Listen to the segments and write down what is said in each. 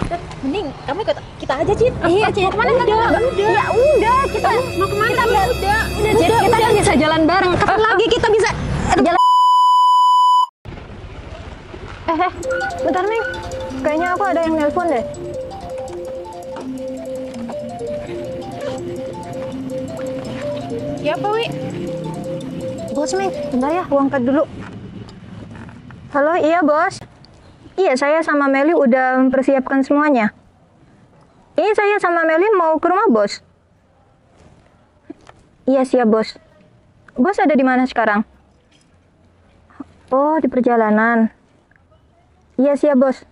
Mending kamu ikut kita aja, Cid. Iya, Cid. Kemana kita? Ya udah, kita Mau kemana? Kita Udah, Cid, kita kan bisa jalan bareng. Kapan lagi kita bisa jalan? Bentar nih. Kayaknya aku ada yang nelpon deh. Siapa, Wi? Bos, Ming. Bentar ya, aku angkat dulu. Halo, iya bos. Iya, saya sama Meli udah mempersiapkan semuanya. Ini saya sama Meli mau ke rumah bos. Iya, siap bos. Bos ada di mana sekarang? Oh, di perjalanan. Iya, siap bos.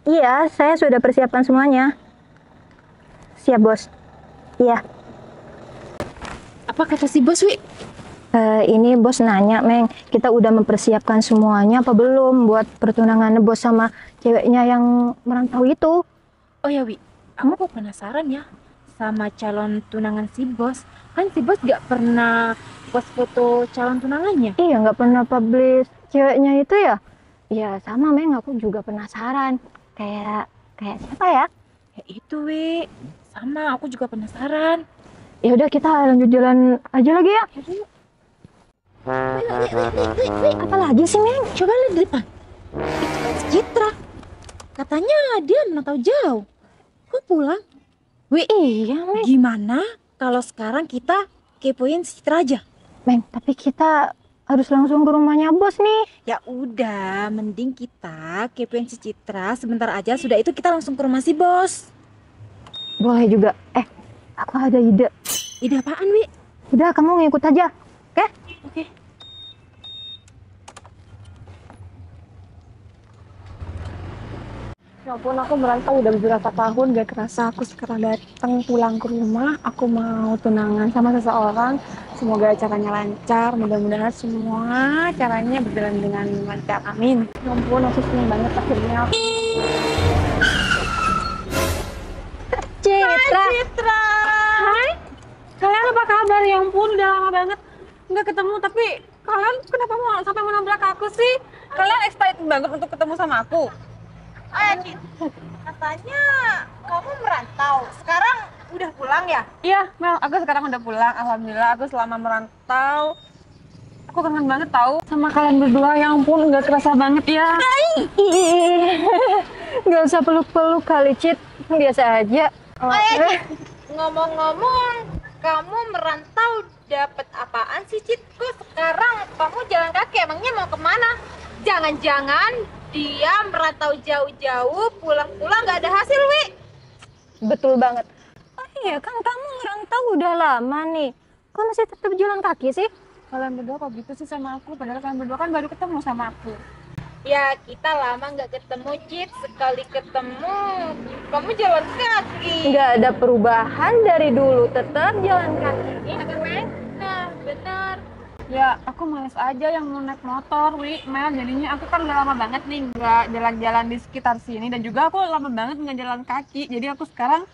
Iya, saya sudah persiapkan semuanya. Siap bos. Iya. Apa kata si bos, Wi? Ini bos nanya, Meng, kita udah mempersiapkan semuanya apa belum buat pertunangan bos sama ceweknya yang merantau itu? Oh ya, Wi. Aku penasaran ya sama calon tunangan si bos. Kan si bos gak pernah post foto calon tunangannya. Iya, nggak pernah publish ceweknya itu ya? Iya, sama Meng, aku juga penasaran. Kayak siapa ya? Ya itu, Wi. Sama, aku juga penasaran. Ya udah, kita lanjut jalan aja lagi ya. Apa lagi sih, Meng? Coba lihat di depan. Itu kan si Citra. Katanya dia menantau jauh. Kok pulang? Wi, Iya, Meng. gimana kalau sekarang kita kepoin si Citra aja? Meng, tapi kita harus langsung ke rumahnya bos nih. Ya udah, mending kita kepoin si Citra sebentar aja. Sudah itu kita langsung ke rumah si bos. Boleh juga. Aku ada ide. Ide apaan, Wi? Udah, kamu ngikut aja. Oke? Oke. Ya ampun, aku merantau udah beberapa tahun, gak kerasa aku sekarang datang pulang ke rumah. Aku mau tunangan sama seseorang. Semoga acaranya lancar, mudah-mudahan semua caranya berjalan dengan lancar. Amin. Ya ampun, aku seneng banget akhirnya. Citra. Citra. Hai, kalian apa kabar? Ya ampun, udah lama banget nggak ketemu. Tapi kalian kenapa mau sampai menabrak aku sih? Kalian excited banget untuk ketemu sama aku. Cid, katanya kamu merantau. Sekarang udah pulang ya? Iya, Mel, aku sekarang udah pulang. Alhamdulillah, aku selama merantau. Aku kangen banget tahu sama kalian berdua. Ya ampun, nggak kerasa banget ya. Nggak usah peluk-peluk kali, Cit. Biasa aja. Cid, ngomong-ngomong, kamu merantau dapat apaan sih, Cid? Kok sekarang kamu jalan kaki? Emangnya mau kemana? Jangan-jangan dia merantau jauh-jauh, pulang-pulang nggak ada hasil, Wi. Betul banget. Oh iya, kan kamu ngerantau udah lama nih. Kok masih tetap jalan kaki sih? Kalian berdua kok gitu sih sama aku? Padahal kalian berdua kan baru ketemu sama aku. Ya, kita lama nggak ketemu, Cid. Sekali ketemu, kamu jalan kaki. Nggak ada perubahan dari dulu, tetap jalan kaki. Iya kan, Meng? Nah, benar. Ya, aku males aja yang mau naik motor, Wi, Mel. Jadinya aku kan udah lama banget nih nggak jalan-jalan di sekitar sini. Dan juga aku lama banget nggak jalan kaki. Jadi aku sekarang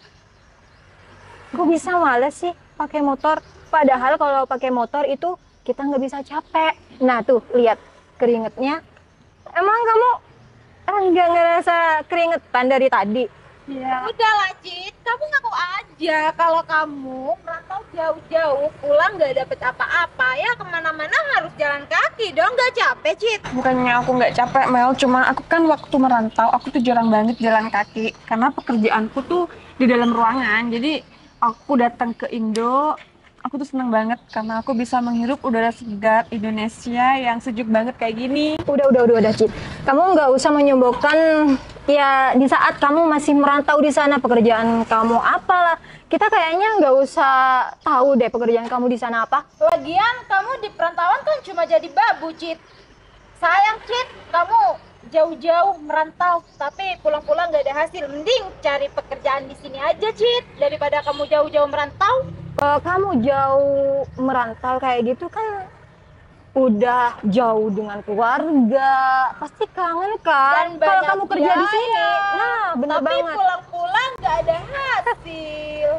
Kok bisa males sih pakai motor? Padahal kalau pakai motor itu kita nggak bisa capek. Nah tuh, lihat keringetnya. Emang kamu nggak ngerasa keringetan dari tadi? ya Udahlah, Cid. Kamu ngaku aja kalau kamu merantau jauh-jauh, pulang nggak dapet apa-apa. Ya kemana-mana harus jalan kaki dong, nggak capek, Cid. bukannya aku nggak capek, Mel. Cuma aku kan waktu merantau, aku tuh jarang banget jalan kaki. Karena pekerjaanku tuh di dalam ruangan. Jadi aku datang ke Indo, aku tuh seneng banget karena aku bisa menghirup udara segar Indonesia yang sejuk banget kayak gini. Udah, Cid. Kamu nggak usah menyombongkan ya di saat kamu masih merantau di sana pekerjaan kamu apalah. Kita kayaknya nggak usah tahu deh pekerjaan kamu di sana apa. Lagian kamu di perantauan kan cuma jadi babu, Cid. Sayang, Cid, kamu jauh-jauh merantau, tapi pulang-pulang nggak ada hasil. Mending cari pekerjaan di sini aja, Cid, daripada kamu jauh-jauh merantau. Kalau kamu jauh merantau kayak gitu kan udah jauh dengan keluarga, pasti kangen kan? Dan Kalau banyak kamu kerja di sini, biaya. nah bener Tapi banget. pulang-pulang nggak ada hasil.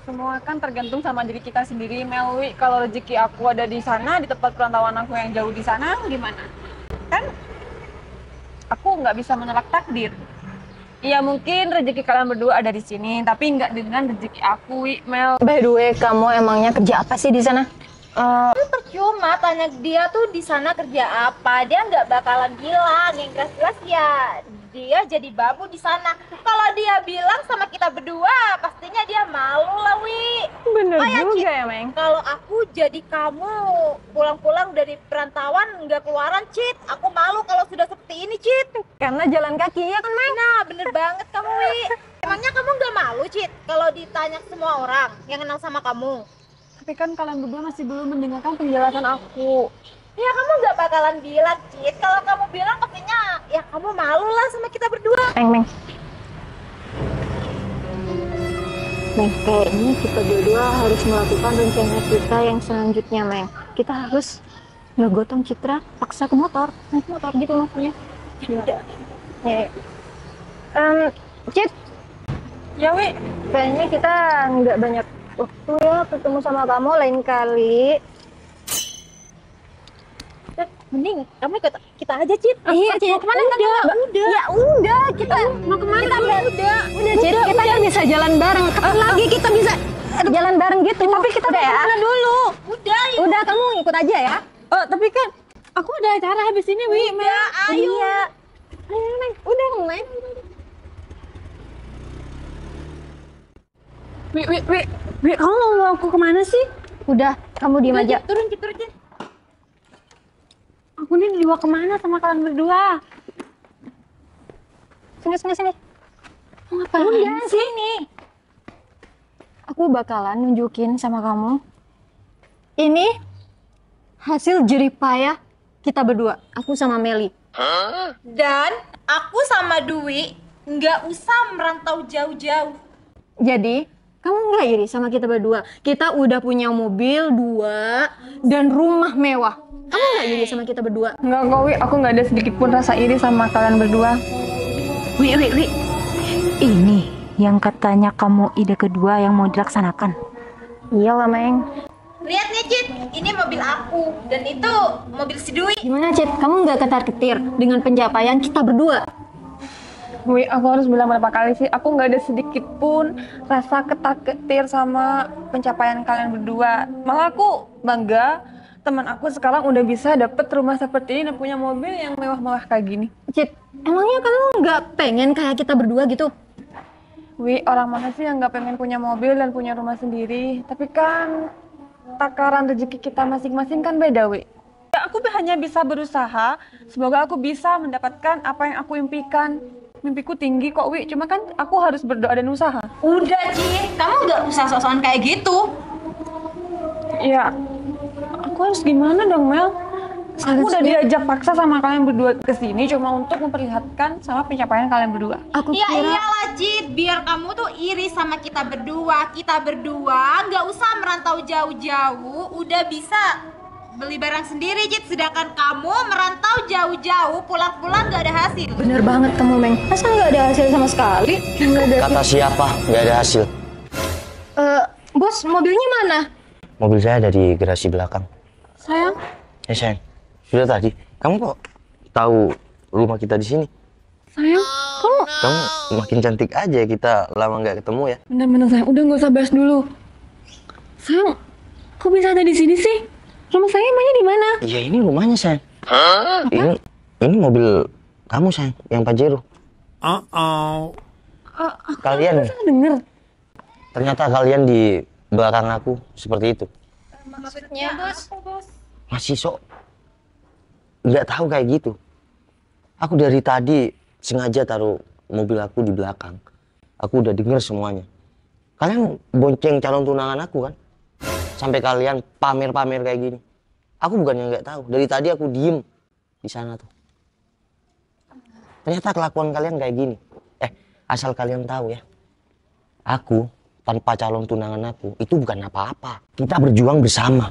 Semua kan tergantung sama diri kita sendiri, Melwi. Kalau rezeki aku ada di sana, di tempat perantauan aku yang jauh di sana, gimana? Kan aku nggak bisa menolak takdir. Iya mungkin rezeki kalian berdua ada di sini, tapi nggak dengan rezeki aku, Wi, Mel. By the way, kamu emangnya kerja apa sih di sana? Percuma tanya dia tuh di sana kerja apa, dia nggak bakalan bilang. Yang jelas-jelas ya dia jadi babu di sana. Kalau dia bilang sama kita berdua, pastinya dia malu lah, Wi. Bener Oh ya, juga Cit. ya, Meng. Kalau aku jadi kamu pulang-pulang dari perantauan nggak keluaran, Cit. Aku malu kalau sudah seperti ini, Cit. Karena jalan kaki ya kan, Meng? Nah, bener banget kamu, Wi. Emangnya kamu nggak malu, Cit, kalau ditanya semua orang yang kenal sama kamu? Tapi kan kalian berdua masih belum mendengarkan penjelasan aku. Ya kamu nggak bakalan bilang, Cit. Kalau kamu bilang pastinya ya kamu malu lah sama kita berdua. Meng. Meng, kayaknya kita berdua harus melakukan rencana kita yang selanjutnya, Meng. Kita harus ngegotong Citra paksa ke motor. Naik motor gitu maksudnya. Udah. Ya. Cit, Ya, Wi. kayaknya kita nggak banyak waktu ya ketemu sama kamu lain kali. Mending kamu ikut kita aja, Cit. Iya, Cit. Mau kemana? Udah. Ya udah, kita Mau kemana? udah, Cit. Kita kan bisa jalan bareng. Kapan lagi kita bisa jalan bareng gitu? Tapi kita udah ya. dulu. Udah, yuk. Udah, kamu ikut aja ya. Oh, tapi kan aku ada acara habis ini, Wi, Mel. Ayo. Iya. Ayo, Meng. Udah, Meng. Wi, kamu mau aku kemana sih? Udah, kamu diem aja. Turun, Cit, turun, Cit. Aku nih dibawa kemana sama kalian berdua? Sini. Ngapain Udah, sini. Aku bakalan nunjukin sama kamu. Ini hasil jeripayah kita berdua. Aku sama Meli. Dan aku sama Dwi nggak usah merantau jauh-jauh. Jadi, kamu nggak iri sama kita berdua? Kita udah punya mobil 2 dan rumah mewah. Kamu nggak iri sama kita berdua? Enggak kok, Wi. Aku nggak ada sedikit pun rasa iri sama kalian berdua. Wi. Ini yang katanya kamu ide kedua yang mau dilaksanakan. Iya lah, Meng. Lihat nih, Cit, ini mobil aku dan itu mobil si Dwi. Gimana, Cit? Kamu nggak ketar-ketir dengan pencapaian kita berdua? Wi, aku harus bilang berapa kali sih, aku nggak ada sedikit pun rasa ketar-ketir sama pencapaian kalian berdua. Malah aku bangga, teman aku sekarang udah bisa dapet rumah seperti ini dan punya mobil yang mewah-mewah kayak gini. Cit, emangnya kamu nggak pengen kayak kita berdua gitu? Wi, orang mana sih yang nggak pengen punya mobil dan punya rumah sendiri? Tapi kan takaran rezeki kita masing-masing kan beda, Wi. Ya, aku hanya bisa berusaha, semoga aku bisa mendapatkan apa yang aku impikan. Mimpiku tinggi kok, Wi, cuma kan aku harus berdoa dan usaha. Udah, Cit, kamu nggak usah sok-sokan kayak gitu. Ya, aku harus gimana dong, Mel? Aku udah diajak paksa sama kalian berdua ke sini cuma untuk memperlihatkan sama pencapaian kalian berdua. Aku Ya kira iyalah, Cit, biar kamu tuh iri sama kita berdua. Kita berdua nggak usah merantau jauh-jauh, udah bisa beli barang sendiri, Cit. Sedangkan kamu merantau jauh-jauh, pulang-pulang nggak ada hasil. bener banget kamu, Meng. Masa nggak ada hasil sama sekali? Nggak ada. Kata siapa? Nggak ada hasil. Bos, mobilnya mana? Mobil saya ada di garasi belakang. Sayang, Sayang, sudah tadi. Kamu kok tahu rumah kita di sini? sayang, Kamu makin cantik aja, kita lama nggak ketemu ya. bener-bener sayang, udah nggak usah bahas dulu. Sayang, kok bisa ada di sini sih? Rumah saya emangnya di mana? Iya, ini rumahnya, sayang. Ini mobil kamu, sayang, yang Pajero. Kalian, Saya denger. ternyata kalian di belakang aku seperti itu. Maksudnya, bos? Masih sok nggak tahu kayak gitu. Aku dari tadi sengaja taruh mobil aku di belakang. Aku udah denger semuanya. Kalian bonceng calon tunangan aku kan? Sampai kalian pamer-pamer kayak gini. Aku bukannya nggak tahu. Dari tadi aku diem di sana tuh. Ternyata kelakuan kalian kayak gini. Asal kalian tahu ya. Aku tanpa calon tunangan aku itu bukan apa-apa. Kita berjuang bersama.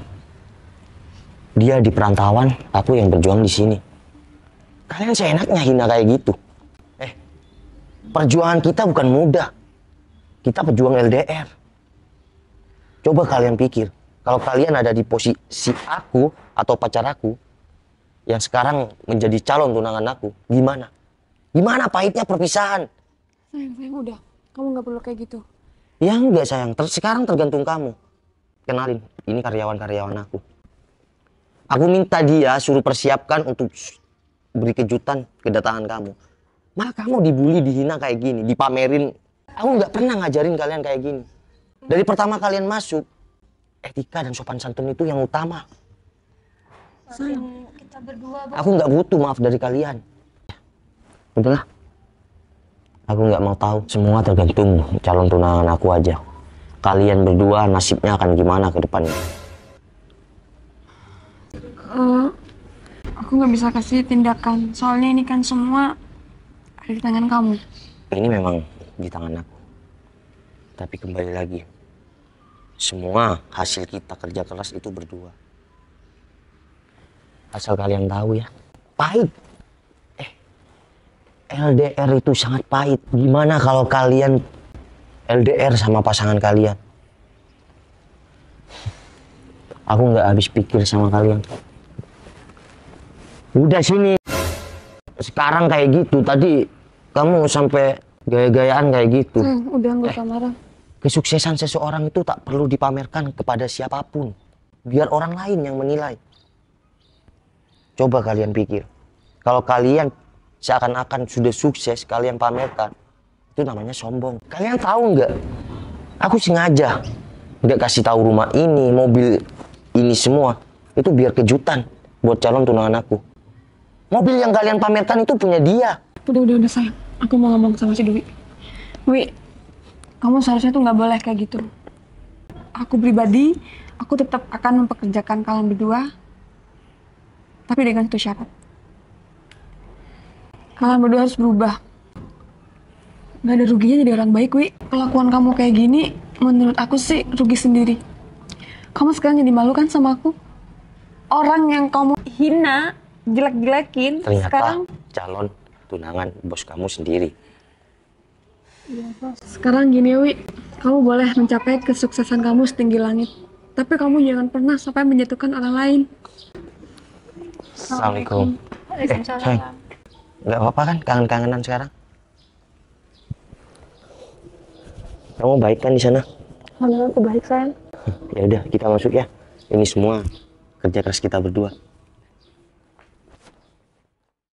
Dia di perantauan, aku yang berjuang di sini. Kalian seenaknya hina kayak gitu. Perjuangan kita bukan mudah. Kita berjuang LDR. Coba kalian pikir, kalau kalian ada di posisi aku atau pacar aku yang sekarang menjadi calon tunangan aku, gimana? Gimana pahitnya perpisahan? Sayang, udah. Kamu nggak perlu kayak gitu. Ya enggak sayang, sekarang tergantung kamu. Kenalin, ini karyawan-karyawan aku. Aku minta dia suruh persiapkan untuk beri kejutan kedatangan kamu. Malah kamu dibully, dihina kayak gini, dipamerin. Aku nggak pernah ngajarin kalian kayak gini. Dari pertama kalian masuk, etika dan sopan santun itu yang utama. Maafin kita berdua, Bos. Aku nggak butuh maaf dari kalian. Udahlah. Aku nggak mau tahu. Semua tergantung calon tunangan aku aja. Kalian berdua nasibnya akan gimana ke depannya. Aku nggak bisa kasih tindakan. Soalnya ini kan semua ada di tangan kamu. Ini memang di tangan aku. Tapi kembali lagi. Semua hasil kita kerja keras itu berdua. Asal kalian tahu ya. Pahit. LDR itu sangat pahit. Gimana kalau kalian LDR sama pasangan kalian? Aku nggak habis pikir sama kalian. Udah sini. Sekarang kayak gitu. Tadi kamu sampai gaya-gayaan kayak gitu. Udah nggak usah marah. Kesuksesan seseorang itu tak perlu dipamerkan kepada siapapun. Biar orang lain yang menilai. Coba kalian pikir. Kalau kalian seakan-akan sudah sukses, kalian pamerkan. Itu namanya sombong. Kalian tahu nggak? Aku sengaja nggak kasih tahu rumah ini, mobil ini semua. Itu biar kejutan buat calon tunangan aku. Mobil yang kalian pamerkan itu punya dia. Udah sayang. Aku mau ngomong sama si Dwi. Wi, kamu seharusnya tuh nggak boleh kayak gitu. Aku pribadi, aku tetap akan mempekerjakan kalian berdua. Tapi dengan satu syarat. Kalian berdua harus berubah. Gak ada ruginya jadi orang baik, Wi. Kelakuan kamu kayak gini, menurut aku sih rugi sendiri. Kamu sekarang jadi malu kan sama aku? Orang yang kamu hina, jelek-jelekin, Ternyata sekarang calon tunangan bos kamu sendiri. sekarang gini, Wi. Kamu boleh mencapai kesuksesan kamu setinggi langit. Tapi kamu jangan pernah sampai menjatuhkan orang lain. Assalamualaikum. Sayang. Nggak apa-apa kan kangen-kangenan sekarang? Kamu baik kan di sana? Alhamdulillah aku baik, sayang. Ya udah kita masuk ya. Ini semua kerja keras kita berdua.